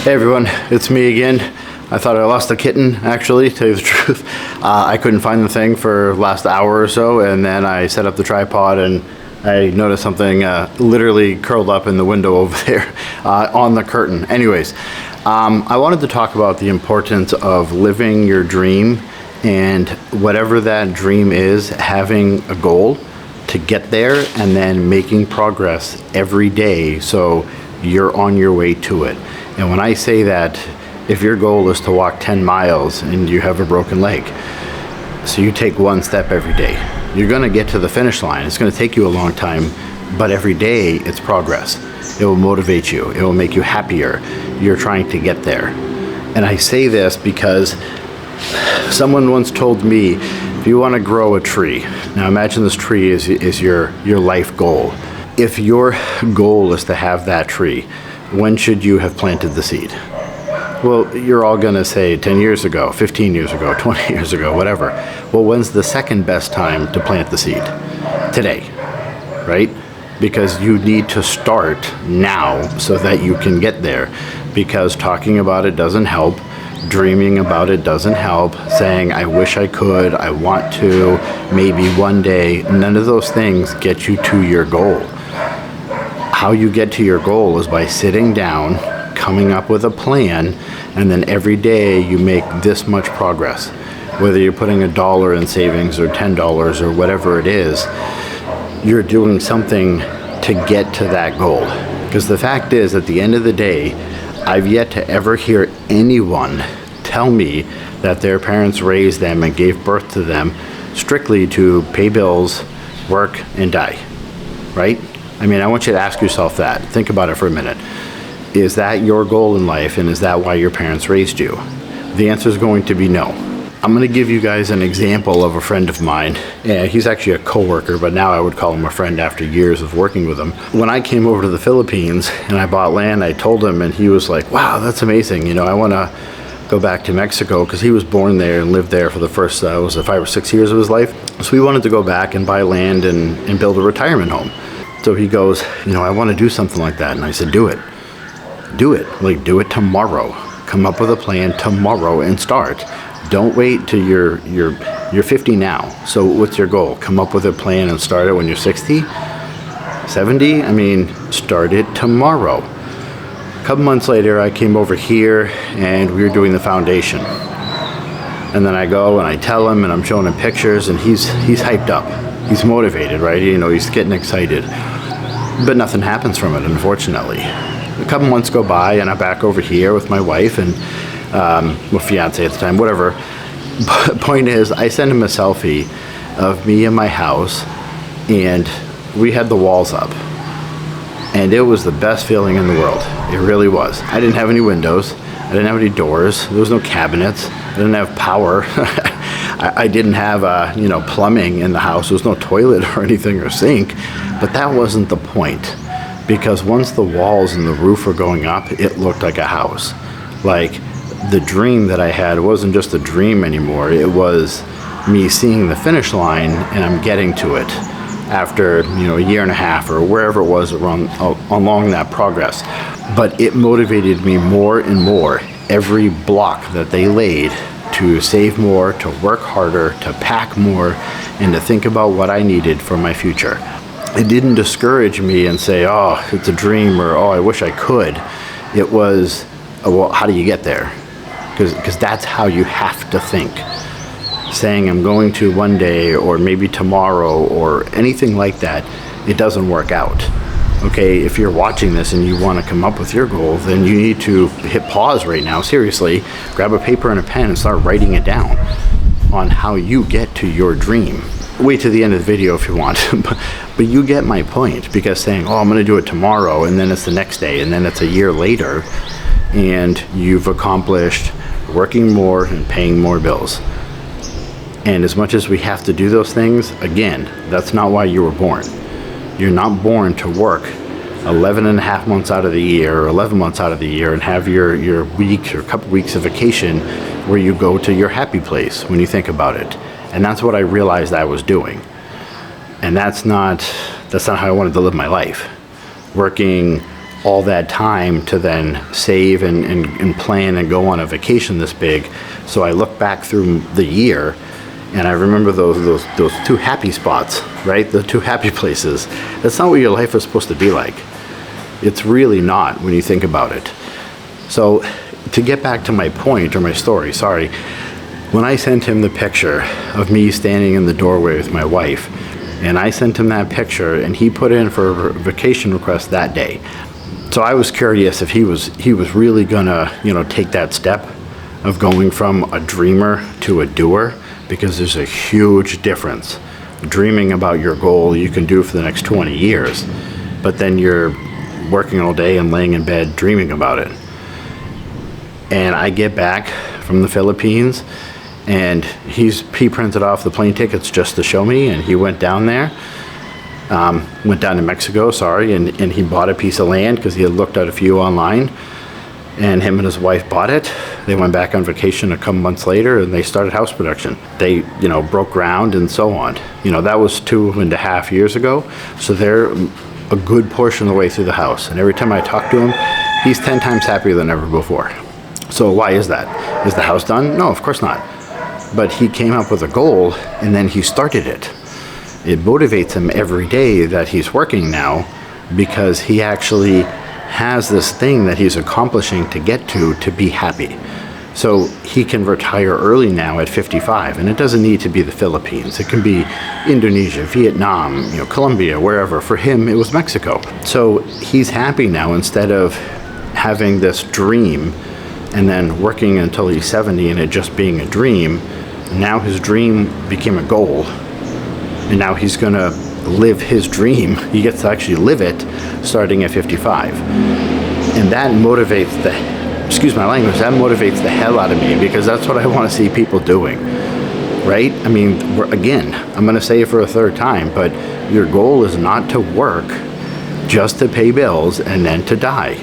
Hey everyone, it's me again. I thought I lost a kitten, actually, to tell you the truth. I couldn't find the thing for the last hour or so, and then I set up the tripod and I noticed something literally curled up in the window over there on the curtain. Anyways, I wanted to talk about the importance of living your dream, and whatever that dream is, having a goal to get there and then making progress every day so you're on your way to it. And when I say that, if your goal is to walk 10 miles and you have a broken leg, so you take one step every day, you're gonna get to the finish line. It's gonna take you a long time, but every day it's progress. It will motivate you. It will make you happier. You're trying to get there. And I say this because someone once told me, if you wanna grow a tree, now imagine this tree is your life goal. If your goal is to have that tree, when should you have planted the seed? Well, you're all gonna say 10 years ago, 15 years ago, 20 years ago, whatever. Well, when's the second best time to plant the seed? Today, right? Because you need to start now so that you can get there. Because talking about it doesn't help, dreaming about it doesn't help, saying, I wish I could, I want to, maybe one day, none of those things get you to your goal. How you get to your goal is by sitting down, coming up with a plan, and then every day you make this much progress. Whether you're putting $1 in savings or $10 or whatever it is, you're doing something to get to that goal. Because the fact is, at the end of the day, I've yet to ever hear anyone tell me that their parents raised them and gave birth to them strictly to pay bills, work, and die, right? I mean, I want you to ask yourself that. Think about it for a minute. Is that your goal in life, and is that why your parents raised you? The answer is going to be no. I'm going to give you guys an example of a friend of mine. Yeah, he's actually a coworker, but now I would call him a friend after years of working with him. When I came over to the Philippines and I bought land, I told him, and he was like, wow, that's amazing. You know, I want to go back to Mexico, because he was born there and lived there for the first, was it 5 or 6 years of his life? So he wanted to go back and buy land and build a retirement home. So he goes, you know, I want to do something like that. And I said, do it. Do it. Like, do it tomorrow. Come up with a plan tomorrow and start. Don't wait till you're 50 now. So what's your goal? Come up with a plan and start it when you're 60, 70? I mean, start it tomorrow. A couple months later, I came over here and we were doing the foundation. And then I go and I tell him, and I'm showing him pictures, and he's hyped up. He's motivated, right? You know, he's getting excited. But nothing happens from it, unfortunately. A couple months go by, and I'm back over here with my wife and well, fiance at the time, whatever. But point is, I sent him a selfie of me in my house, and we had the walls up. And it was the best feeling in the world. It really was. I didn't have any windows. I didn't have any doors. There was no cabinets. I didn't have power. I didn't have, plumbing in the house. There was no toilet or anything or sink. But that wasn't the point. Because once the walls and the roof were going up, it looked like a house. Like, the dream that I had wasn't just a dream anymore. It was me seeing the finish line, and I'm getting to it after, a year and a half or wherever it was along that progress. But it motivated me more and more every block that they laid to save more, to work harder, to pack more, and to think about what I needed for my future. It didn't discourage me and say, oh, it's a dream, or, oh, I wish I could. It was, oh, well, how do you get there? Because that's how you have to think. Saying I'm going to one day, or maybe tomorrow, or anything like that, it doesn't work out. Okay, if you're watching this and you want to come up with your goal, then you need to hit pause right now, seriously, grab a paper and a pen and start writing it down on how you get to your dream. Wait to the end of the video if you want, but you get my point, because saying, oh, I'm going to do it tomorrow, and then it's the next day, and then it's a year later, and you've accomplished working more and paying more bills. And as much as we have to do those things, again, that's not why you were born. You're not born to work 11 and a half months out of the year, or 11 months out of the year, and have your week or couple weeks of vacation where you go to your happy place when you think about it. And that's what I realized I was doing. And that's not how I wanted to live my life. Working all that time to then save and plan and go on a vacation this big. So I look back through the year and I remember those two happy spots, right? The two happy places. That's not what your life is supposed to be like. It's really not when you think about it. So to get back to my point or my story, sorry, when I sent him the picture of me standing in the doorway with my wife, and I sent him that picture and he put in for a vacation request that day. So I was curious if he was really gonna, take that step of going from a dreamer to a doer, because there's a huge difference. Dreaming about your goal you can do for the next 20 years, but then you're working all day and laying in bed dreaming about it. And I get back from the Philippines and he printed off the plane tickets just to show me, and he went down there. Went down to Mexico, and he bought a piece of land because he had looked at a few online, and him and his wife bought it. They went back on vacation a couple months later and they started house production. They, broke ground and so on. That was 2.5 years ago. So they're a good portion of the way through the house. And every time I talk to him, he's 10 times happier than ever before. So why is that? Is the house done? No, of course not. But he came up with a goal and then he started it. It motivates him every day that he's working now, because he actually has this thing that he's accomplishing to get to be happy. So he can retire early now at 55, and it doesn't need to be the Philippines. It can be Indonesia, Vietnam, Colombia, wherever. For him, it was Mexico. So he's happy now, instead of having this dream and then working until he's 70 and it just being a dream. Now his dream became a goal, and now he's gonna live his dream. He gets to actually live it starting at 55. And that motivates excuse my language, that motivates the hell out of me, because that's what I want to see people doing, right? I mean, again, I'm gonna say it for a third time, but your goal is not to work just to pay bills and then to die.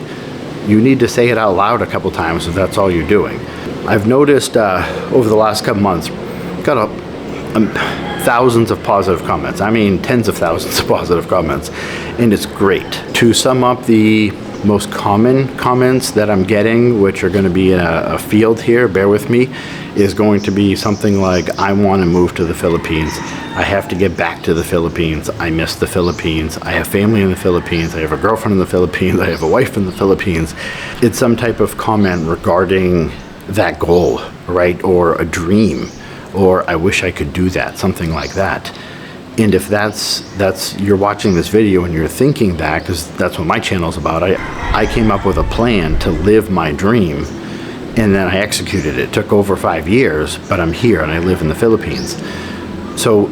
You need to say it out loud a couple times if that's all you're doing. I've noticed over the last couple months, got thousands of positive comments. I mean, tens of thousands of positive comments, and it's great. To sum up the most common comments that I'm getting, which are going to be in a field here, bear with me, is going to be something like, I want to move to the Philippines. I have to get back to the Philippines. I miss the Philippines. I have family in the Philippines. I have a girlfriend in the Philippines. I have a wife in the Philippines. It's some type of comment regarding that goal, right? Or a dream, or I wish I could do that, something like that. And if that's you're watching this video and you're thinking that, because that's what my channel's about, I came up with a plan to live my dream, and then I executed it. It took over 5 years, but I'm here and I live in the Philippines. So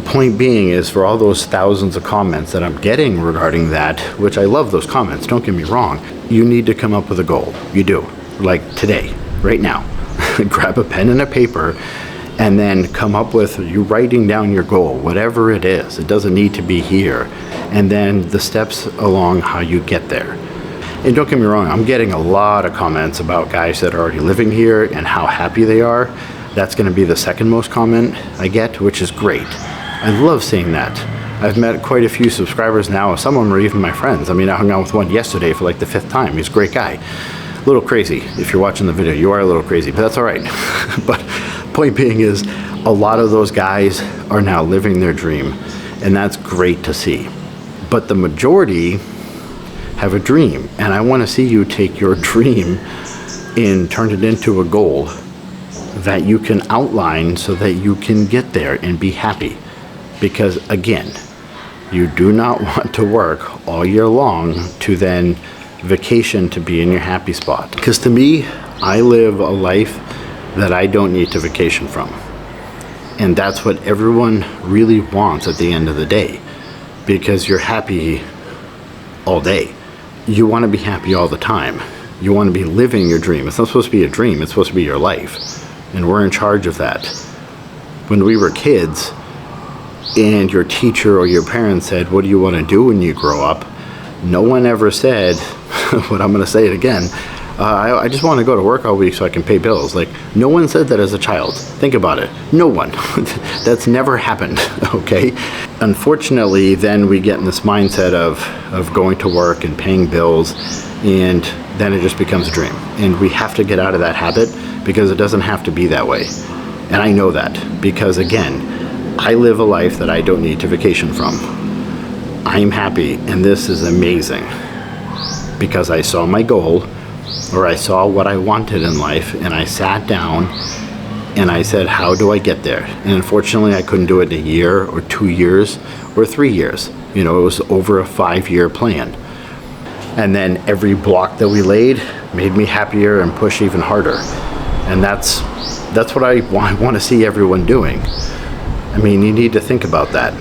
point being is, for all those thousands of comments that I'm getting regarding that, which I love those comments, don't get me wrong, you need to come up with a goal. You do. Like today, right now. Grab a pen and a paper, and then come up with you writing down your goal, whatever it is. It doesn't need to be here. And then the steps along how you get there. And don't get me wrong, I'm getting a lot of comments about guys that are already living here and how happy they are. That's gonna be the second most comment I get, which is great. I love seeing that. I've met quite a few subscribers now. Some of them are even my friends. I mean, I hung out with one yesterday for like the 5th time. He's a great guy. A little crazy. If you're watching the video, you are a little crazy, but that's all right. But point being is, a lot of those guys are now living their dream, and that's great to see. But the majority have a dream, and I want to see you take your dream and turn it into a goal that you can outline so that you can get there and be happy. Because again, you do not want to work all year long to then vacation to be in your happy spot. Because to me, I live a life that I don't need to vacation from. And that's what everyone really wants at the end of the day, because you're happy all day. You want to be happy all the time. You want to be living your dream. It's not supposed to be a dream, it's supposed to be your life. And we're in charge of that. When we were kids and your teacher or your parents said, what do you want to do when you grow up? No one ever said, but I'm going to say it again, I just want to go to work all week so I can pay bills. Like, no one said that as a child. Think about it. No one. That's never happened, okay? Unfortunately, then we get in this mindset of going to work and paying bills, and then it just becomes a dream. And we have to get out of that habit because it doesn't have to be that way. And I know that because, again, I live a life that I don't need to vacation from. I'm happy, and this is amazing because I saw my goal, or I saw what I wanted in life, and I sat down and I said, how do I get there? And unfortunately, I couldn't do it in a year or 2 years or 3 years. You know, it was over a 5-year plan. And then every block that we laid made me happier and push even harder. And that's what I want to see everyone doing. I mean, you need to think about that.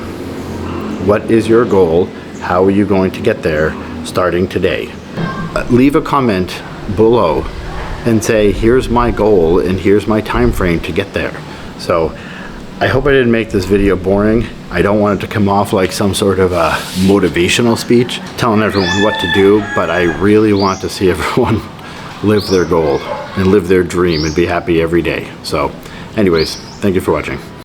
What is your goal? How are you going to get there starting today? Leave a comment below and say, here's my goal and here's my time frame to get there. So I hope I didn't make this video boring. I don't want it to come off like some sort of a motivational speech telling everyone what to do, but I really want to see everyone live their goal and live their dream and be happy every day. So anyways, thank you for watching.